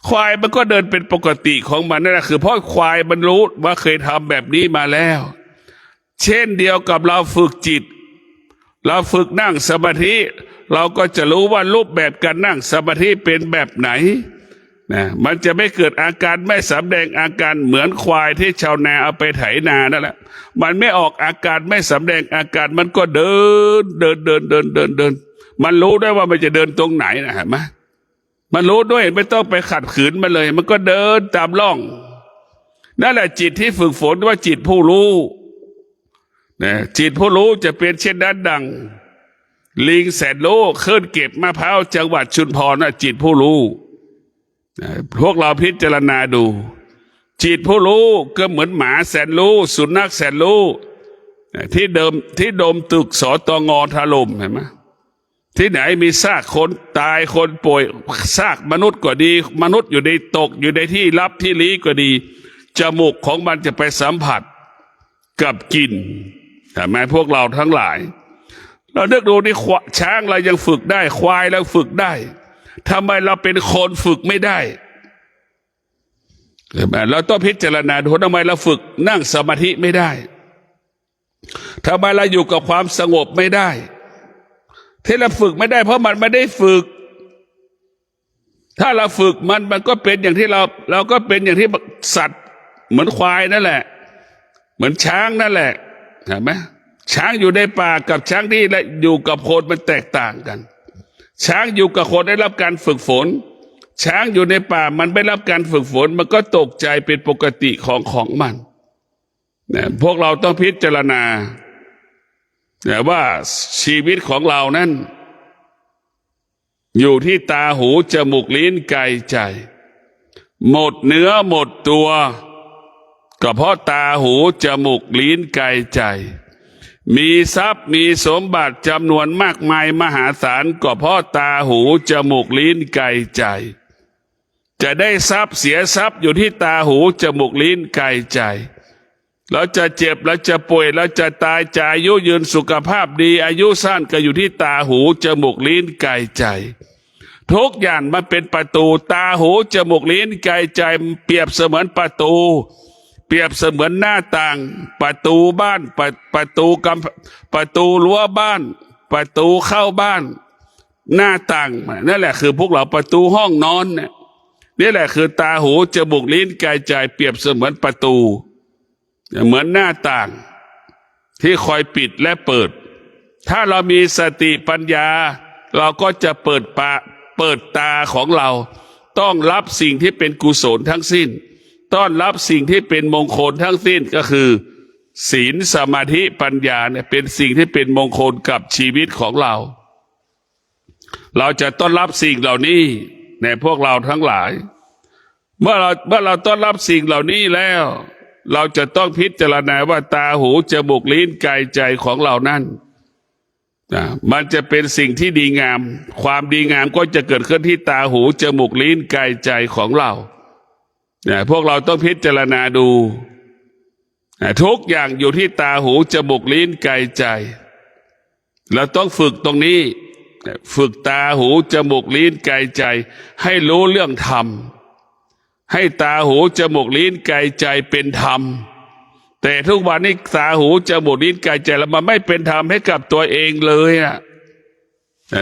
ควายมันก็เดินเป็นปกติของมันนั่นแหละคือเพราะควายมันรู้ว่าเคยทำแบบนี้มาแล้วเช่นเดียวกับเราฝึกจิตเราฝึกนั่งสมาธิเราก็จะรู้ว่ารูปแบบการนั่งสมาธิเป็นแบบไหนนะมันจะไม่เกิดอาการไม่สำแดงอาการเหมือนควายที่ชาวนาเอาไปไถนานั่นแหละมันไม่ออกอาการไม่สำแดงอาการมันก็เดินมันรู้ได้ว่ามันจะเดินตรงไหนนะเห็นไหมมันรู้ด้วยไม่ต้องไปขัดขืนมันเลยมันก็เดินตามร่องนั่นแหละจิตที่ฝึกฝนว่าจิตผู้รู้นะจิตผู้รู้จะเป็นเช่นนั้นดังลิงแสนรู้ขึ้นเก็บมะพร้าวจังหวัดชุมพรนะจิตผู้รู้พวกเราพิจารณาดูจิตผู้รู้ก็เหมือนหมาแสนรู้สุนัขแสนรู้ที่ดมตึกสตงถล่มเห็นไหมที่ไหนมีซากคนตายคนป่วยซากมนุษย์ก็ดีมนุษย์อยู่ในตกอยู่ในที่ลับที่ลี้ก็ดีจมูกของมันจะไปสัมผัสกับกลิ่นแต่แม้พวกเราทั้งหลายเราเลือกดูนี่ช้างเรายังฝึกได้ควายเราฝึกได้ทำไมเราเป็นคนฝึกไม่ได้เราต้องพิจารณาดูทำไมเราฝึกนั่งสมาธิไม่ได้ทำไมเราอยู่กับความสงบไม่ได้ที่เราฝึกไม่ได้เพราะมันไม่ได้ฝึกถ้าเราฝึกมันก็เป็นอย่างที่เราก็เป็นอย่างที่สัตว์เหมือนควายนั่นแหละเหมือนช้างนั่นแหละเห็นไหมช้างอยู่ในป่ากับช้างที่อยู่กับคนมันแตกต่างกันช้างอยู่กับคนได้รับการฝึกฝนช้างอยู่ในป่ามันไม่รับการฝึกฝนมันก็ตกใจเป็นปกติของมันนะพวกเราต้องพิจารณาว่าชีวิตของเรานั้นอยู่ที่ตาหูจมูกลิ้นกายใจหมดเนื้อหมดตัวก็เพราะตาหูจมูกลิ้นกายใจมีทรัพย์มีสมบัติจำนวนมากมายมหาศาลก็เพราะตาหูจมูกลิ้นกายใจจะได้ทรัพย์เสียทรัพย์อยู่ที่ตาหูจมูกลิ้นกายใจเราจะเจ็บเราจะป่วยเราจะตายจะอายุยืนสุขภาพดีอายุสั้นก็อยู่ที่ตาหูจมูกลิ้นกายใจทุกอย่างมันเป็นประตูตาหูจมูกลิ้นกายใจเปรียบเสมือนประตูเปรียบเสมือนหน้าต่างประตูบ้านประตูรั้วบ้านประตูเข้าบ้านหน้าต่างนั่นแหละคือพวกเราประตูห้องนอนเนี่ยนี่แหละคือตาหูจมูกลิ้นกายใจเปรียบเสมือนประตูเหมือนหน้าต่างที่คอยปิดและเปิดถ้าเรามีสติปัญญาเราก็จะเปิดตาของเราต้องรับสิ่งที่เป็นกุศลทั้งสิ้น ต้อนรับสิ่งที่เป็นมงคลทั้งสิ้นก็คือศีลสมาธิปัญญาเนี่ยเป็นสิ่งที่เป็นมงคลกับชีวิตของเราเราจะต้อนรับสิ่งเหล่านี้ในพวกเราทั้งหลายเมื่อเราต้อนรับสิ่งเหล่านี้แล้วเราจะต้องพิจารณาว่าตาหูจมูกลิ้นกายใจของเรานั้นมันจะเป็นสิ่งที่ดีงามความดีงามก็จะเกิดขึ้นที่ตาหูจมูกลิ้นกายใจของเราพวกเราต้องพิจารณาดูทุกอย่างอยู่ที่ตาหูจมูกลิ้นกายใจเราต้องฝึกตรงนี้ฝึกตาหูจมูกลิ้นกายใจให้รู้เรื่องธรรมให้ตาหูจมูกลิ้นกายใจเป็นธรรมแต่ทุกวันนี้ตาหูจมูกลิ้นกายใจแล้วมันไม่เป็นธรรมให้กับตัวเองเลยนะ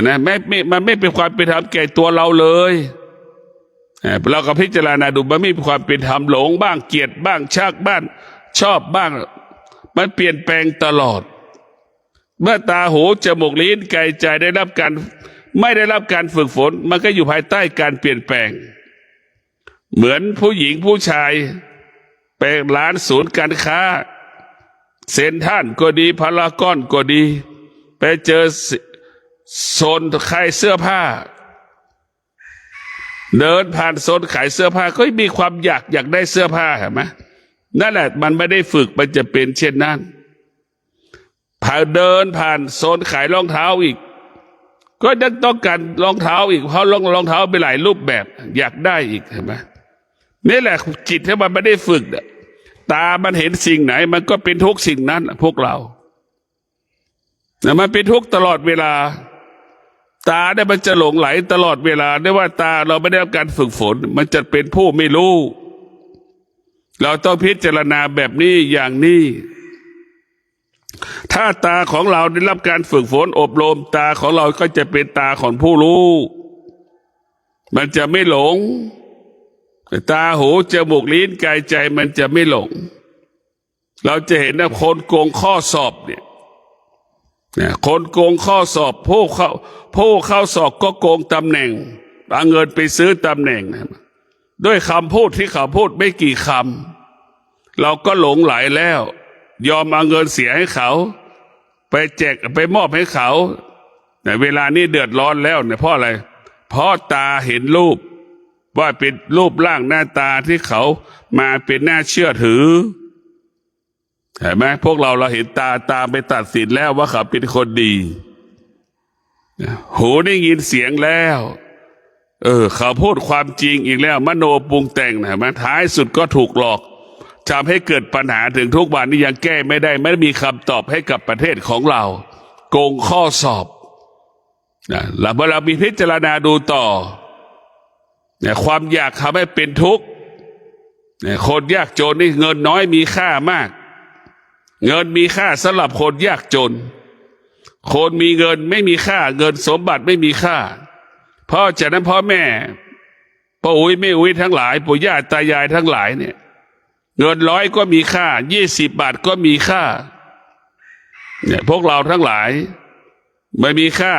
มันไม่เป็นความเป็นธรรมแก่ตัวเราเลยเราก็พิจารณาดูมันไม่มีความเป็นธรรมหลงบ้างเกลียดบ้างชักบ้างชอบบ้างมันเปลี่ยนแปลงตลอดเมื่อตาหูจมูกลิ้นกายใจไม่ได้รับการฝึกฝนมันก็อยู่ภายใต้การเปลี่ยนแปลงเหมือนผู้หญิงผู้ชายไปร้านศูนย์การค้าเซ็นทรัลก็ดีพารากอนก็ดีไปเจอโซนขายเสื้อผ้าเดินผ่านโซนขายเสื้อผ้าก็มีความอยากได้เสื้อผ้าเห็นไหมนั่นแหละมันไม่ได้ฝึกมันจะเป็นเช่นนั้นเดินผ่านโซนขายรองเท้าอีกก็ยังต้องการรองเท้าอีกเพราะรองเท้าไปหลายรูปแบบอยากได้อีกเห็นไหมนี่แหละจิตที่มันไม่ได้ฝึกตามันเห็นสิ่งไหนมันก็เป็นทุกสิ่งนั้นพวกเราแต่มันเป็นทุกตลอดเวลาตาเนี่ยมันจะหลงไหลตลอดเวลาได้ว่าตาเราไม่ได้รับการฝึกฝนมันจะเป็นผู้ไม่รู้เราต้องพิจารณาแบบนี้อย่างนี้ถ้าตาของเราได้รับการฝึกฝนอบรมตาของเราก็จะเป็นตาของผู้รู้มันจะไม่หลงตาหูจมูกลิ้นกายใจมันจะไม่หลงเราจะเห็นว่าคนโกงข้อสอบเนี่ยคนโกงข้อสอบผู้เข้าสอบก็โกงตำแหน่งเอาเงินไปซื้อตำแหน่งด้วยคำพูดที่เขาพูดไม่กี่คำเราก็หลงไหลแล้วยอมเอาเงินเสียให้เขาไปแจกไปมอบให้เขาแต่เวลานี้เดือดร้อนแล้วเนี่ยเพราะอะไรเพราะตาเห็นรูปว่าเป็นรูปร่างหน้าตาที่เขามาเป็นน่าเชื่อถือเห็นไหมพวกเราเห็นตาไปตัดสินแล้วว่าเขาเป็นคนดีหูได้ยินเสียงแล้วเขาพูดความจริงอีกแล้วมโนปรุงแต่งนะมันท้ายสุดก็ถูกหลอกทำให้เกิดปัญหาถึงทุกวันนี้ยังแก้ไม่ได้ไม่มีคำตอบให้กับประเทศของเราโกงข้อสอบแล้วเมื่อเรามีพิจารณาดูต่อความอยากทำให้เป็นทุกข์คนยากจนนี่เงินน้อยมีค่ามากเงินมีค่าสำหรับคนยากจนคนมีเงินไม่มีค่าเงินสมบัติไม่มีค่าเพราะฉะนั้นพ่อแม่ปู่อุ้ยแม่อุ้ยทั้งหลายปู่ย่าตายายทั้งหลายเนี่ยเงิน100ก็มีค่า20 บาทก็มีค่าเนี่ยพวกเราทั้งหลายไม่มีค่า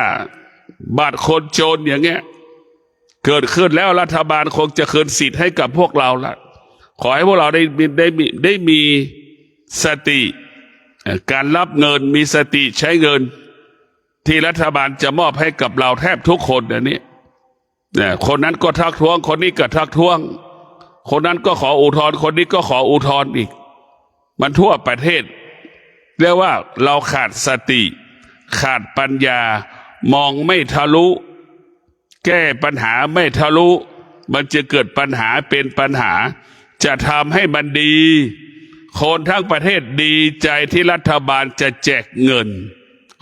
บัตรคนจนอย่างเงี้ยเกิดขึ้นแล้วรัฐบาลคงจะคืนสิทธิ์ให้กับพวกเราละขอให้พวกเราได้มีสติการรับเงินมีสติใช้เงินที่รัฐบาลจะมอบให้กับเราแทบทุกคนอันนี้คนนั้นก็ทักท้วงคนนี้ก็ทักท้วงคนนั้นก็ขออุทธรณ์คนนี้ก็ขออุทธรณ์อีกมันทั่วประเทศเรียกว่าเราขาดสติขาดปัญญามองไม่ทะลุแก้ปัญหาไม่ทะลุมันจะเกิดปัญหาเป็นปัญหาจะทำให้มันดีคนทั้งประเทศดีใจที่รัฐบาลจะแจกเงิน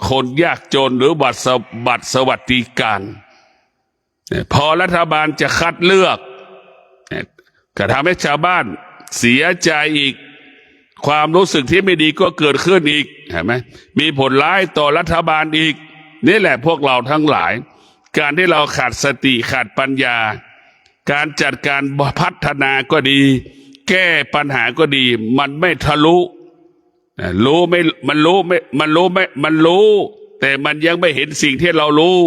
คนยากจนหรือบัตรสวัสดิการพอรัฐบาลจะคัดเลือกก็ทำให้ชาวบ้านเสียใจอีกความรู้สึกที่ไม่ดีก็เกิดขึ้นอีกเห็นไหมมีผลร้ายต่อรัฐบาลอีกนี่แหละพวกเราทั้งหลายการที่เราขาดสติขาดปัญญาการจัดการพัฒนาก็ดีแก้ปัญหาก็ดีมันไม่ทะลุรู้ไม่มันรู้ไม่มันรู้ไม่มันรู้แต่มันยังไม่เห็นสิ่งที่เรารู้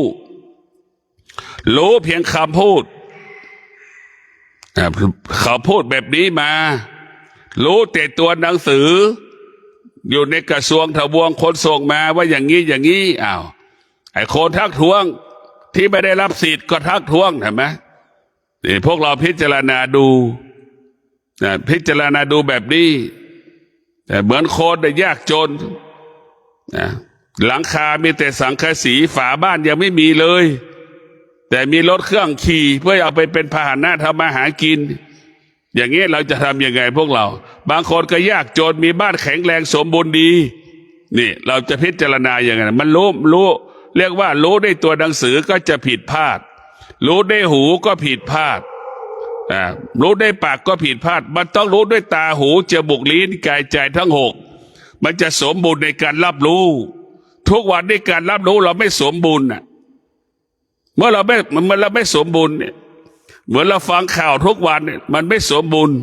เพียงคำพูด เขาพูดแบบนี้มารู้แต่ตัวหนังสืออยู่ในกระทรวงทบวงคนส่งมาว่าอย่างนี้อย่างนี้อ้าวไอ้คนทักท้วงที่ไม่ได้รับสิทธิ์ก็ทักท้วงเห็นไหมนี่พวกเราพิจารณาดูพิจารณาดูแบบนี้แต่เหมือนคนได้ยากจนหลังคามีแต่สังกะสีฝาบ้านยังไม่มีเลยแต่มีรถเครื่องขี่เพื่อเอาไปเป็นพาหนะทำมาหากินอย่างนี้เราจะทำยังไงพวกเราบางคนก็ยากจนมีบ้านแข็งแรงสมบูรณ์ดีนี่เราจะพิจารณาอย่างไงมันรู้เรียกว่ารู้ได้ตัวหนังสือก็จะผิดพลาดรู้ได้หูก็ผิดพลาดรู้ได้ปากก็ผิดพลาดมันต้องรู้ด้วยตาหูจมูกลิ้นกายใจทั้งหกมันจะสมบูรณ์ในการรับรู้ทุกวันในการรับรู้เราไม่สมบูรณ์เมื่อเราไม่สมบูรณ์เนี่ยเหมือนเราฟังข่าวทุกวันเนี่ยมันไม่สมบูรณ์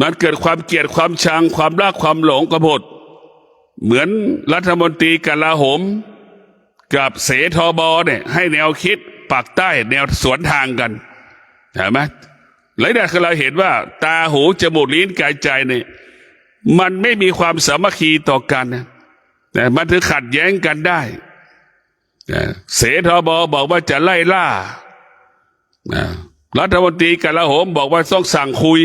มันเกิดความเกลียดความชังความรักความหลงกบฏเหมือนรัฐมนตรีกลาโหมกับเสทบเนี่ยให้แนวคิดปากใต้แนวสวนทางกันเห็นไหมแล้วเนี่ยคือเราเห็นว่าตาหูจมูกลิ้นกายใจเนี่ยมันไม่มีความสามัคคีต่อกันนะแต่มันถึงขัดแย้งกันได้เสทบบอกว่าจะไล่ล่ารัฐมนตรีกลาโหมบอกว่าต้องสั่งคุย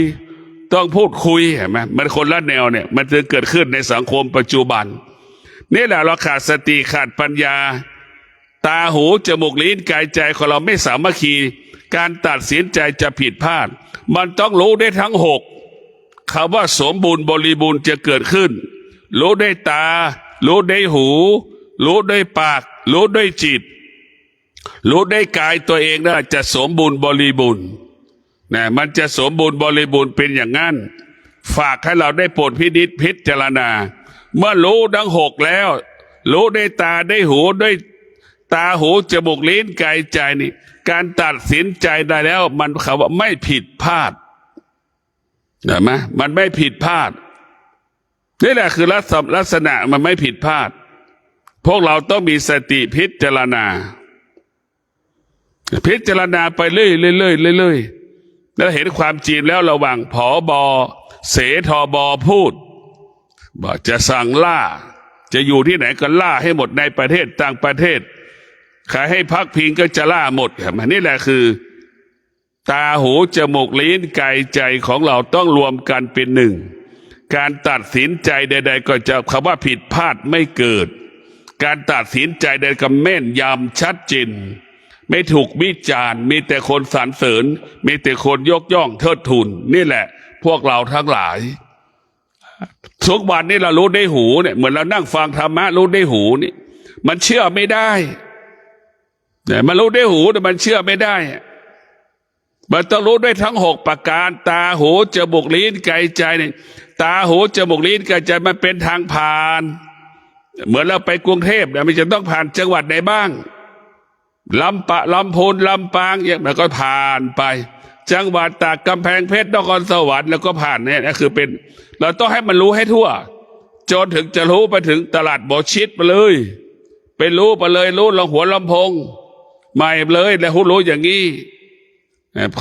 ต้องพูดคุยเห็นไหมมันคนละแนวเนี่ยมันจะเกิดขึ้นในสังคมปัจจุบันนี่แหละเราขาดสติขาดปัญญาตาหูจมูกลิ้นกายใจของเราไม่สามัคคีการตัดสินใจจะผิดพลาดมันต้องรู้ได้ทั้งหกคำว่าสมบูรณ์บริบูรณ์จะเกิดขึ้นรู้ได้ตารู้ได้หูรู้ได้ปากรู้ได้จิตรู้ได้กายตัวเองนะจะสมบูรณ์บริบูรณ์นะมันจะสมบูรณ์บริบูรณ์เป็นอย่างนั้นฝากให้เราได้โปรดพิจารณาเมื่อรู้ทั้งหกแล้วรู้ได้ตาได้หูด้วยตาหูจมูกลิ้นกายใจนี่การตัดสินใจได้แล้วมันเขาว่าไม่ผิดพลาดเห็นไหมมันไม่ผิดพลาดนี่แหละคือลักษณะมันไม่ผิดพลาดพวกเราต้องมีสติพิจารณาไปเรื่อยแล้วเห็นความจริงแล้วระหว่างผบ.เสทบ.พูดบอกจะสั่งล่าจะอยู่ที่ไหนก็ล่าให้หมดในประเทศต่างประเทศใครให้พักพิงก็จะล่าหมดนี่แหละคือตาหูจมูกลิ้นกายใจของเราต้องรวมกันเป็นหนึ่งการตัดสินใจใดๆก็จะคำว่าผิดพลาดไม่เกิดการตัดสินใจใดก็แม่นยำชัดเจนไม่ถูกวิจารณ์มีแต่คนสรรเสริญมีแต่คนยกย่องเทิดทูนนี่แหละพวกเราทั้งหลายทุกวันนี้เรารู้ได้หูเนี่ยเหมือนเรานั่งฟังธรรมะรู้ได้หูนี่มันเชื่อไม่ได้เนี่ยมันรู้ได้หูแต่มันเชื่อไม่ได้มันต้องรู้ได้ทั้งหกประการตาหูจมูกลิ้นกายใจเนี่ยตาหูจมูกลิ้นกายใจมันเป็นทางผ่านเหมือนเราไปกรุงเทพเนี่ยมันจะต้องผ่านจังหวัดไหนบ้างลำพูนลำปางอย่างมันก็ผ่านไปจังหวัดตากกำแพงเพชรนครสวรรค์แล้วก็ผ่านเนี่ยนะคือเป็นเราต้องให้มันรู้ให้ทั่วจนถึงจะรู้ไปถึงตลาดบ่อชิดไปเลยไปรู้ไปเลยรู้ลงหัวลำโพงใหม่เลยแล้วรู้อย่างนี้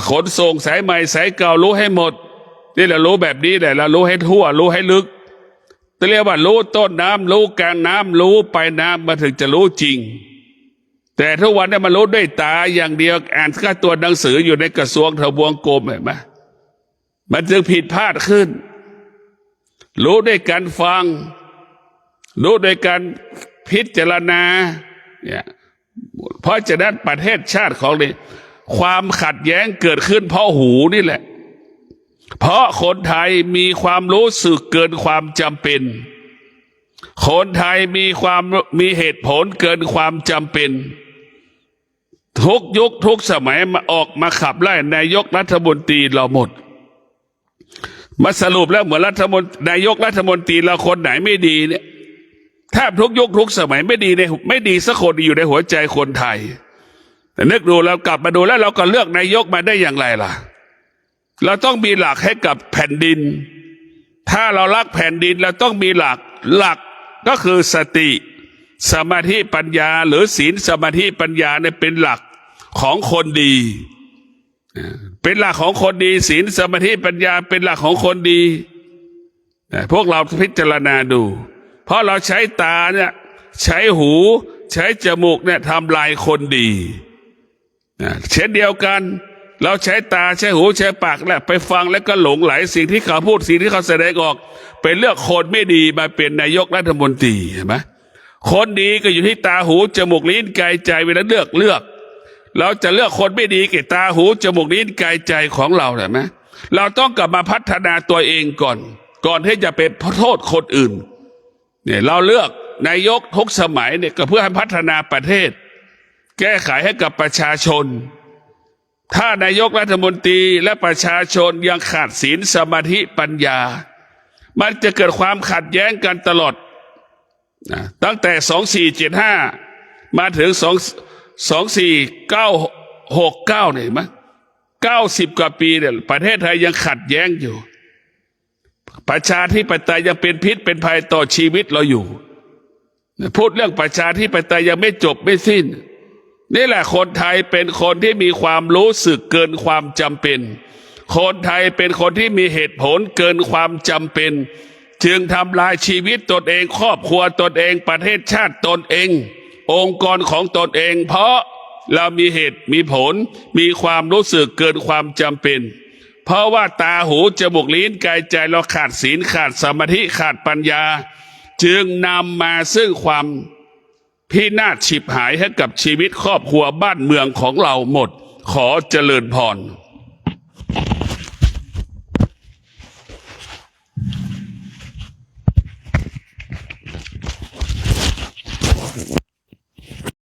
ขนส่งสายใหม่สายเก่ารู้ให้หมดนี่แหละรู้แบบนี้แหละเรารู้ให้ทั่วรู้ให้ลึกเรียกว่ารู้ต้นน้ำรู้กลางน้ำรู้ปลายน้ำมาถึงจะรู้จริงแต่ทุกวันนี้มันรู้ด้วยตาอย่างเดียวอ่านแค่ตัวหนังสืออยู่ในกระทรวงทบวงกรมเห็นไหมมันจึงผิดพลาดขึ้นรู้ด้วยการฟังรู้ด้วยการพิจารณาเนี่ยเพราะฉะนั้นประเทศชาติของนี้ความขัดแย้งเกิดขึ้นเพราะหูนี่แหละเพราะคนไทยมีความรู้สึกเกินความจำเป็นคนไทยมีเหตุผลเกินความจำเป็นทุกยุคทุกสมัยมาออกมาขับไล่นายกรัฐมนตรีเราหมดมาสรุปแล้วเหมือนนายกรัฐมนตรีเราคนไหนไม่ดีเนี่ยแทบทุกยุคทุกสมัยไม่ดีสักคนอยู่ในหัวใจคนไทยแต่นึกดูเรากลับมาดูแล้วเราก็เลือกนายกมาได้อย่างไรล่ะเราต้องมีหลักให้กับแผ่นดินถ้าเรารักแผ่นดินเราต้องมีหลักก็คือสติสมาธิปัญญาหรือศีลสมาธิปัญญาเนี่ยเป็นหลักของคนดี เป็นหลักของคนดีศีลสมาธิปัญญาเป็นหลักของคนดีพวกเราพิจารณาดูเพราะเราใช้ตาเนี่ยใช้หูใช้จมูกเนี่ยทำลายคนดีเช่นเดียวกันเราใช้ตาใช้หูใช้ปากแหละไปฟังแล้วก็หลงไหลสิ่งที่เขาพูดสิ่งที่เขาแสดงออกเป็นเลือกคนไม่ดีมาเป็นนายกรัฐมนตรีเห็นไหมคนดีก็อยู่ที่ตาหูจมูกลิ้นกายใจเวลาเลือกเราจะเลือกคนไม่ดีกับตาหูจมูกลิ้นกายใจของเราเห็นไหมเราต้องกลับมาพัฒนาตัวเองก่อนที่จะเป็นโทษคนอื่นเนี่ยเราเลือกนายกทุกสมัยเนี่ยก็เพื่อให้พัฒนาประเทศแก้ไขให้กับประชาชนถ้านายกรัฐมนตรีและประชาชนยังขาดศีลสมาธิปัญญามันจะเกิดความขัดแย้งกันตลอดตั้งแต่2475มาถึง24969เนี่ยมั้ย90 กว่าปีเนี่ยประเทศไทยยังขัดแย้งอยู่ประชาธิปไตยยังเป็นพิษเป็นภัยต่อชีวิตเราอยู่พูดเรื่องประชาธิปไตยยังไม่จบไม่สิ้นนี่แหละคนไทยเป็นคนที่มีความรู้สึกเกินความจำเป็นคนไทยเป็นคนที่มีเหตุผลเกินความจำเป็นจึงทำลายชีวิตตนเองครอบครัวตนเองประเทศชาติตนเององค์กรของตนเองเพราะเรามีเหตุมีผลมีความรู้สึกเกินความจำเป็นเพราะว่าตาหูจมูกลิ้นกายใจเราขาดศีลขาดสมาธิขาดปัญญาจึงนำมาซึ่งความพินาศฉิบหายให้กับชีวิตครอบครัวบ้านเมืองของเราหมดขอเจริญพร